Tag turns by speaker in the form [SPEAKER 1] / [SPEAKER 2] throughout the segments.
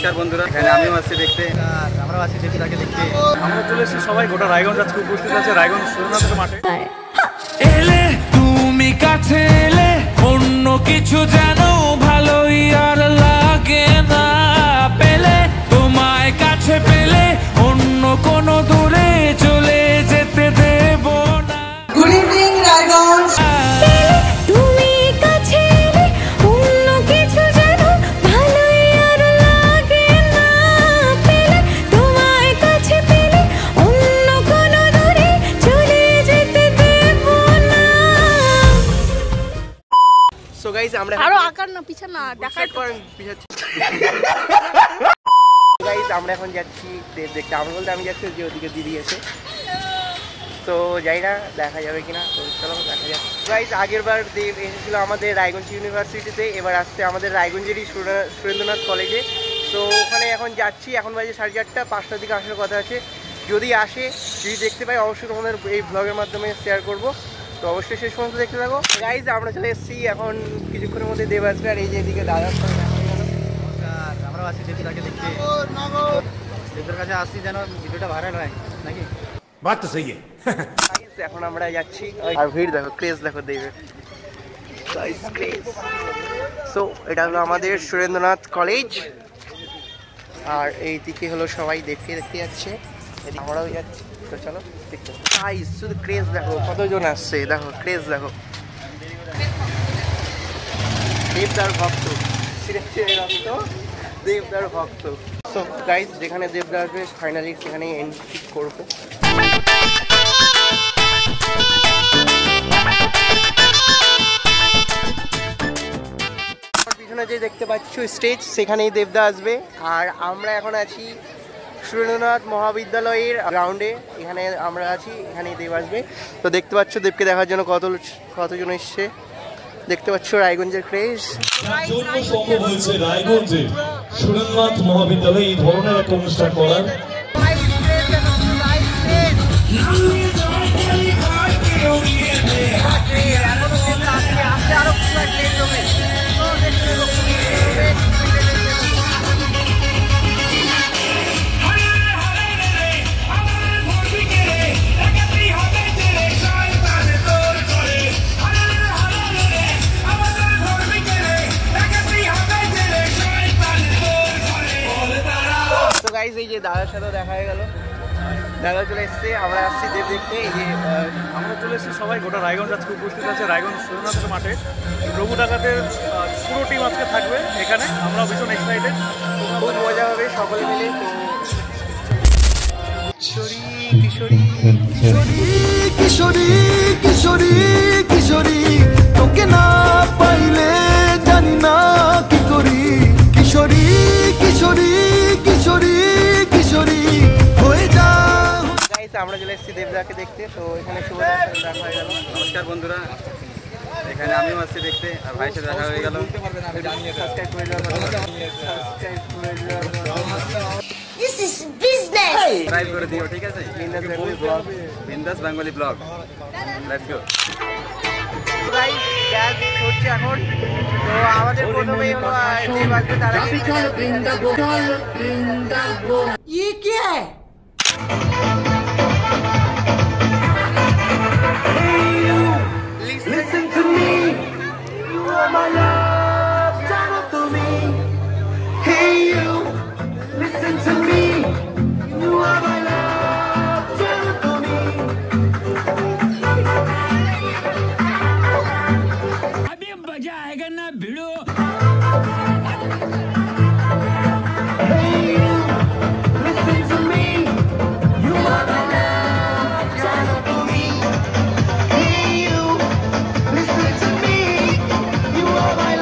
[SPEAKER 1] নমস্কার বন্ধুরা, এখানে আমিও আছি দেখতে, আমরাও আছি দেবীদাকে দেখতে। আমরা চলে এসেছি সবাই, গোটা রায়গঞ্জ আজকে উপস্থিত আছে রায়গঞ্জ সুরেন্দ্রনাথের মাঠে।
[SPEAKER 2] এলে তুমি কাছে এলে অন্য কিছু যেন ভালোই আর লাগে না, পেলে তোমায় কাছে পেলে অন্য কোনো দূরে চলে যেতে দেব না।
[SPEAKER 3] Good evening Raiganj.
[SPEAKER 4] তুমি কাছে এলে অন্য কিছু যেন ভালোই আর লাগে না, পেলে তোমায় কাছে পেলে অন্য কোনো দূরে চলে যেতে দেব না।
[SPEAKER 3] সো গাইস আমরা
[SPEAKER 4] আরো আকার না পিছন না দেখাই
[SPEAKER 3] করেন পিছাচ্ছি। গাইস আমরা এখন যাচ্ছি দেব দেখতে। আমরা বলতে আমি যাচ্ছি যে ওদিকে দিদি আছে, তো যাই না দেখা যাবে কিনা, তো চলো দেখা যাক। গাইস আগের বার দেব এসেছিল আমাদের রায়গঞ্জ ইউনিভার্সিটিতে, এবার আসছে আমাদের রায়গঞ্জেরই সুরেন্দ্রনাথ কলেজে। তো ওখানে এখন যাচ্ছি, এখন বাজে 4:30, 5টার দিকে আসার কথা আছে। যদি আসে, যদি দেখতে পাই অবশ্যই তোমাদের এই ব্লগের মাধ্যমে শেয়ার করব, তো অবশ্যই শেষ পর্যন্ত দেখতে থাকো। গাইস আমরা চলে এসেছি, এখন কিছুক্ষণের মধ্যে দেব আসবে। আর এই যে এদিকে দাদার সঙ্গে আমরাও আছি দেবীদাকে দেখতে, দেবের কাছে আসছি যেন ভিডিওটা ভাইরাল হয় নাকি।
[SPEAKER 2] বাত তো সহি
[SPEAKER 3] এখন আমরা যাচ্ছি, আর ভিড় দেখো, ক্রেজ দেখো দেবের, ক্রেজ। সো এটা হলো আমাদের সুরেন্দ্রনাথ কলেজ, আর এইদিকে হলো সবাই দেখতে যাচ্ছে, আমরাও যাচ্ছি। তো চলো দেখতে, শুধু ক্রেজ দেখো, কতজন আসছে দেখো, ক্রেজ দেখো। দেবদার ভক্ত, রক্ত দেবদার ভক্ত। সো গাইজ যেখানে দেবদা আসবে ফাইনালি সেখানে এন্ট্রি করবো। পিছনে যে দেখতে পাচ্ছ স্টেজ, সেখানেই দেবদা আসবে। আর আমরা এখন আছি সুরেন্দ্রনাথ মহাবিদ্যালয়ের গ্রাউন্ডে, এখানে আমরা আছি, এখানেই দেব আসবে। তো দেখতে পাচ্ছ দেবকে দেখার জন্য কতজন এসছে, দেখতে পাচ্ছ রায়গঞ্জের ক্রেজ।
[SPEAKER 5] জন্য সম্ভব হয়েছে রায়গঞ্জে সুরেন্দ্রনাথ মহাবিদ্যালয়ে এই ধরনের একটা অনুষ্ঠান করার।
[SPEAKER 3] এই যে দাদার সাথে দেখা হয়ে গেল, দাদা চলে এসছে, আমরা আসছি দেব দেখতে। এই যে
[SPEAKER 1] আমরা চলে এসেছি সবাই, গোটা রায়গঞ্জ আজকে উপস্থিত আছে রায়গঞ্জ সুরেন্দ্রনাথের মাঠে। প্রভু ডাকাতের পুরো টিম আজকে থাকবে এখানে, আমরা ভীষণ এক্সাইটেড,
[SPEAKER 3] খুব মজা হবে সকলে মিলে। কিশোরী কিশোরী কিশোরী কিশোরী কিশোরী তোকে না পাইলে জানি না কি করি, কিশোরী কিশোরী কিশোরী কিশোরী হয়ে যা। গাইস আমরা চলে এসেছি দেবদাকে দেখতে, তো এখানে শুভদার সাথে দেখা হয়ে গেল।
[SPEAKER 1] নমস্কার বন্ধুরা, এখানে আমিও আছি দেখতে, আর ভাইয়ের সাথে দেখা হয়ে গেল।
[SPEAKER 3] সাবস্ক্রাইব করে দাও, সাবস্ক্রাইব করে দাও,
[SPEAKER 4] দিস ইজ বিজনেস।
[SPEAKER 1] সাবস্ক্রাইব করে দিও, ঠিক আছে?
[SPEAKER 3] বিন্দাস বেঙ্গলি ব্লগ,
[SPEAKER 1] বিন্দাস Bengali blog, let's go.
[SPEAKER 3] Guys gas হচ্ছে এখন, তো আমাদের প্রথমেই হলো দেব আসবে, তার আগে ये क्या है? Listen to me, you are my love, জানো তুমি। Hey you, listen to me, you are my love, জানো তুমি।
[SPEAKER 2] अभी मजा आएगा ना भिड़ो।
[SPEAKER 3] You are my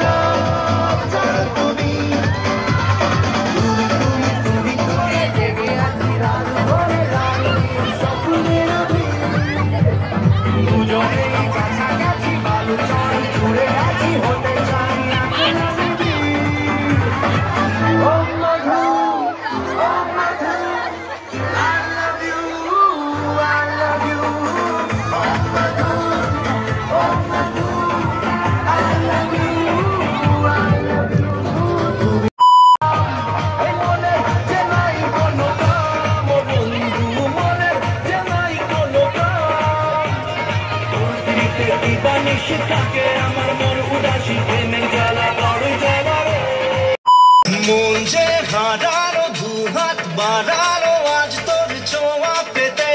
[SPEAKER 3] মন যে হারানো দুহাত বাড়ানো আজ তোর ছোঁয়া পেতে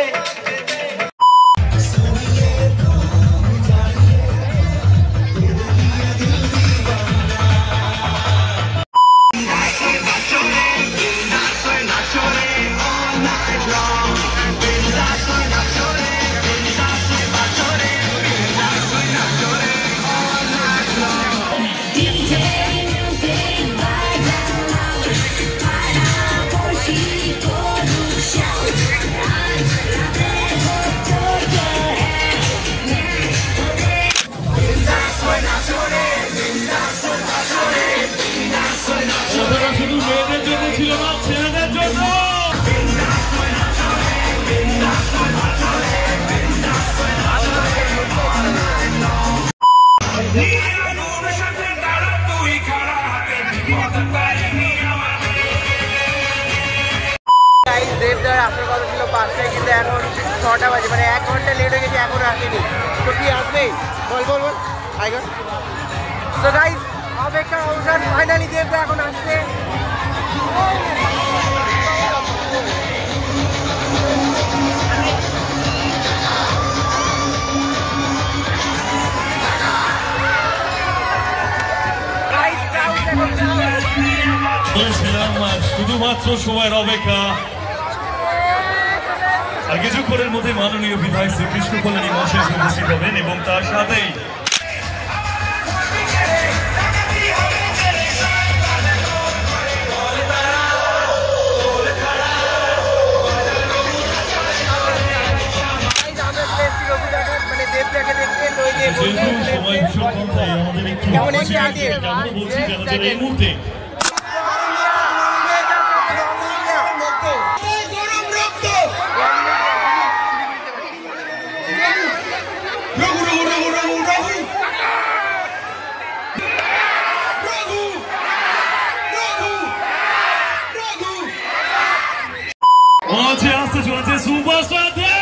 [SPEAKER 5] শুধু মেয়েদের জন্য ছিল না, ছেলেদের জন্য।
[SPEAKER 3] দেবদার আসার কথা ছিল 5টায়, কিন্তু এখন 6টা বাজে, মানে 1 ঘন্টা লেট হয়ে গেছে, এখন আসেনি। তো কি আসবে বল বল বল আইগন। তো গাইস অপেক্ষা অবসান, ফাইনালি দেবদা এখন আসছে।
[SPEAKER 5] শুধুমাত্র সময়ের অপেক্ষা। আর কিছুক্ষণের মধ্যে মাননীয় বিধায়ক শ্রীকৃষ্ণ কল্যাণী মহাশয় উপস্থিত হবেন এবং তার সাথেই সময় ভীষণ কম তাই আমাদের একটু বলছি কেন এই মুহূর্তে আসতে চলেছে সুপারস্টার দেব।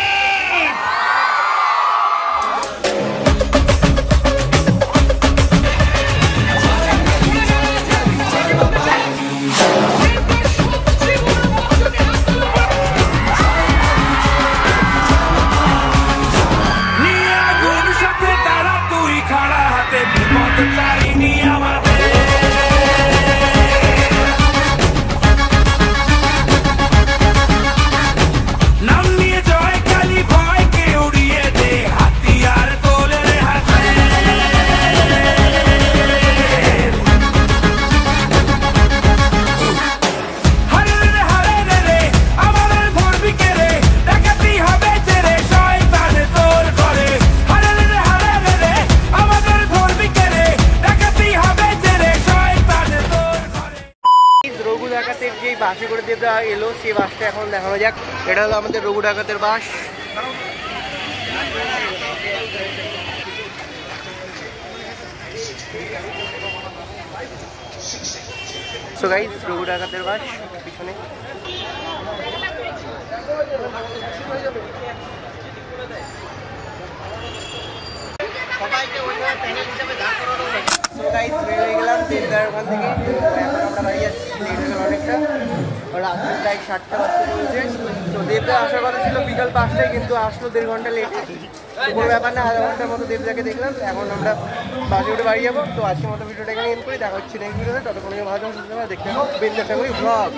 [SPEAKER 3] যে বাসে করে দেবদা এলো সেই বাসটা এখন দেখানো যাক। এটা হলো আমাদের রঘু ডাকাতের বাস। সো গাইস রঘু ডাকাতের বাস পিছনে। সবাইকে ওইভাবে প্যানেল হিসাবে দাঁড় করানো নেই। সো গাইস বের হয়ে গেলাম দেবদার ওখান থেকে। এখন আমরা বাড়ি যাচ্ছি, লেট হয়ে গেল অনেকটা, রাত্রি প্রায় 7টা বাজতে চলেছে। তো দেবদা আসার কথা ছিল বিকাল 5টায়, কিন্তু আসলো 1.5 ঘন্টা লেটে। কোনো ব্যাপার না, আধা ঘন্টার মতো দেবদাকে দেখলাম। এখন আমরা বাসে উঠে বাড়ি যাবো। তো আজকের মতো ভিডিওটা এখানে এন্ড করি, দেখা হচ্ছে নেক্সট ভিডিওতে। ততক্ষণ ভালো সুস্থ দেখতে হবে বিন্দাস ফ্যামিলি ব্লগ।